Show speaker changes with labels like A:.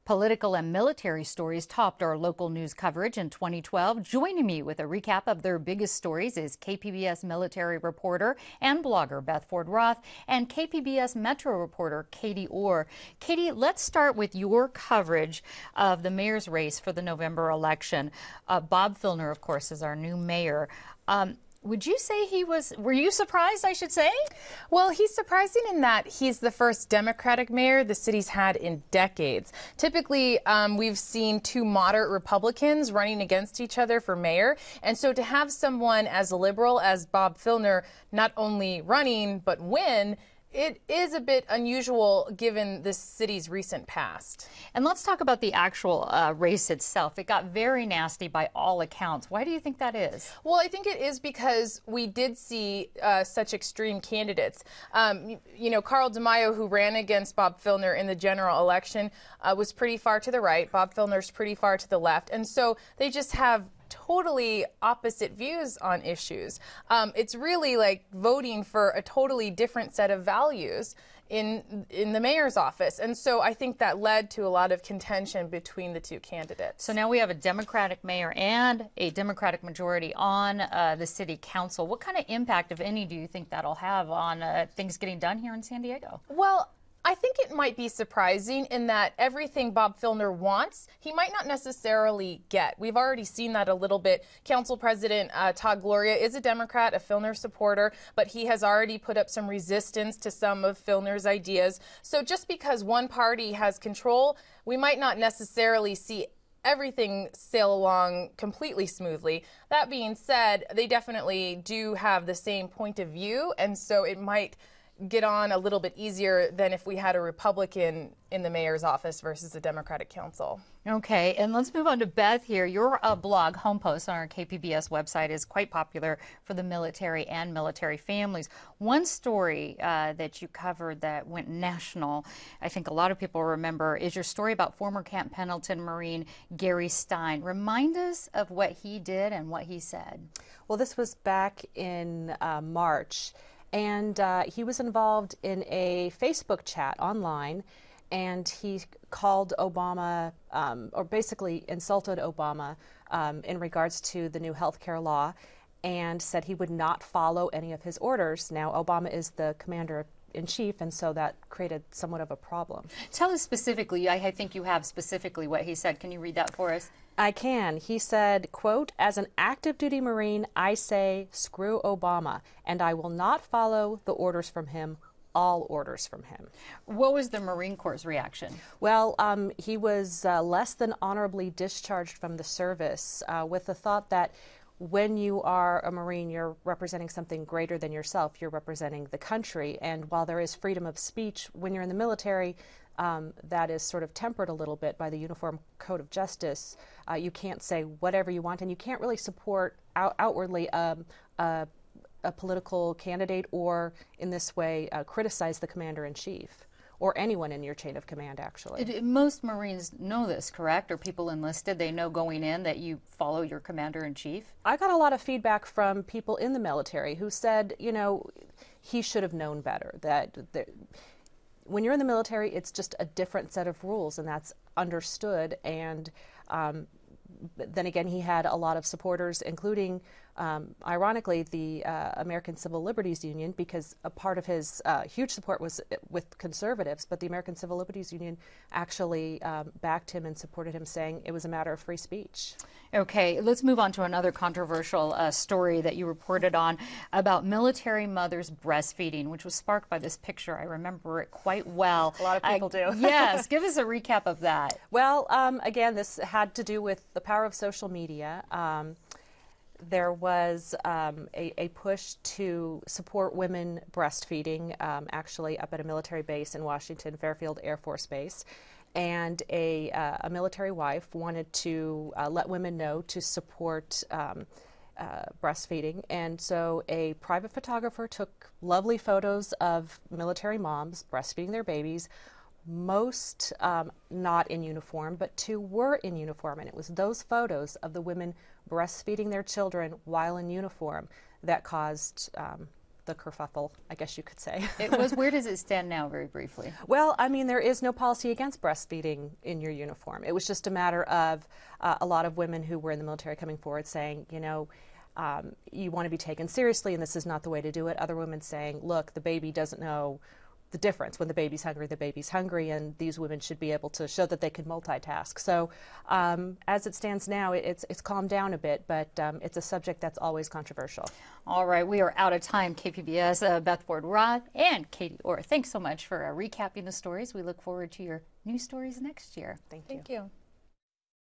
A: Political and military stories topped our local news coverage in 2012. Joining me with a recap of their biggest stories is KPBS military reporter and blogger Beth Ford Roth and KPBS Metro reporter Katie Orr. Katie, let's start with your coverage of the mayor's race for the November election. Bob Filner, of course, is our new mayor. Would you say were you surprised, I should say?
B: Well, he's surprising in that he's the first Democratic mayor the city's had in decades. Typically, we've seen two moderate Republicans running against each other for mayor. And so to have someone as liberal as Bob Filner not only running but win, it is a bit unusual given the city's recent past.
A: And let's talk about the actual race itself. It got very nasty by all accounts. Why do you think that is?
B: Well, I think it is because we did see such extreme candidates. Carl DeMaio, who ran against Bob Filner in the general election, was pretty far to the right. Bob Filner's pretty far to the left. And so they just have totally opposite views on issues. It's really like voting for a totally different set of values in the mayor's office. And so I think that led to a lot of contention between the two candidates.
A: So now we have a Democratic mayor and a Democratic majority on the city council. What kind of impact, if any, do you think that'll have on things getting done here in San Diego?
B: Well, I think it might be surprising in that everything Bob Filner wants, he might not necessarily get. We've already seen that a little bit. Council President Todd Gloria is a Democrat, a Filner supporter, but he has already put up some resistance to some of Filner's ideas. So just because one party has control, we might not necessarily see everything sail along completely smoothly. That being said, they definitely do have the same point of view, and so it might get on a little bit easier than if we had a Republican in the mayor's office versus a Democratic council.
A: Okay, and let's move on to Beth here. Your blog, Home Post, on our KPBS website is quite popular for the military and military families. One story that you covered that went national, I think a lot of people remember, is your story about former Camp Pendleton Marine Gary Stein. Remind us of what he did and what he said.
C: Well, this was back in March. And he was involved in a Facebook chat online, and he called Obama, or basically insulted Obama in regards to the new health care law, and said he would not follow any of his orders. Now, Obama is the commander-in-chief, and so that created somewhat of a problem.
A: Tell us specifically, I think you have specifically what he said. Can you read that for us?
C: I can. He said, quote, "As an active duty Marine, I say screw Obama, and I will not follow the orders from him, all orders from him."
A: What was the Marine Corps' reaction?
C: Well, he was less than honorably discharged from the service with the thought that when you are a Marine, you're representing something greater than yourself. You're representing the country. And while there is freedom of speech, when you're in the military, that is sort of tempered a little bit by the Uniform Code of Justice. You can't say whatever you want, and you can't really support outwardly a political candidate or, in this way, criticize the commander-in-chief or anyone in your chain of command, actually.
A: Most Marines know this, correct? Or people enlisted, they know going in that you follow your commander-in-chief?
C: I got a lot of feedback from people in the military who said, you know, he should have known better, that when you're in the military, it's just a different set of rules, and that's understood. And then again, he had a lot of supporters, including, ironically, the American Civil Liberties Union, because a part of his huge support was with conservatives, but the American Civil Liberties Union actually backed him and supported him, saying it was a matter of free speech.
A: Okay, let's move on to another controversial story that you reported on about military mothers breastfeeding, which was sparked by this picture. I remember it quite well.
C: A lot of people do.
A: Yes, give us a recap of that.
C: Well, again, this had to do with the power of social media. There was a push to support women breastfeeding, actually up at a military base in Washington, Fairfield Air Force Base. And a military wife wanted to let women know to support breastfeeding. And so a private photographer took lovely photos of military moms breastfeeding their babies, most not in uniform, but two were in uniform. And it was those photos of the women breastfeeding their children while in uniform that caused the kerfuffle, I guess you could say.
A: It was. Where does it stand now, very briefly?
C: Well, I mean, there is no policy against breastfeeding in your uniform. It was just a matter of a lot of women who were in the military coming forward saying, you know, you want to be taken seriously and this is not the way to do it. Other women saying, look, the baby doesn't know the difference. When the baby's hungry, and these women should be able to show that they can multitask. So as it stands now, it's calmed down a bit, but it's a subject that's always controversial.
A: All right, we are out of time. KPBS Beth Ford Roth and Katie Orr, thanks so much for recapping the stories. We look forward to your new stories next year.
C: Thank you.
B: Thank you.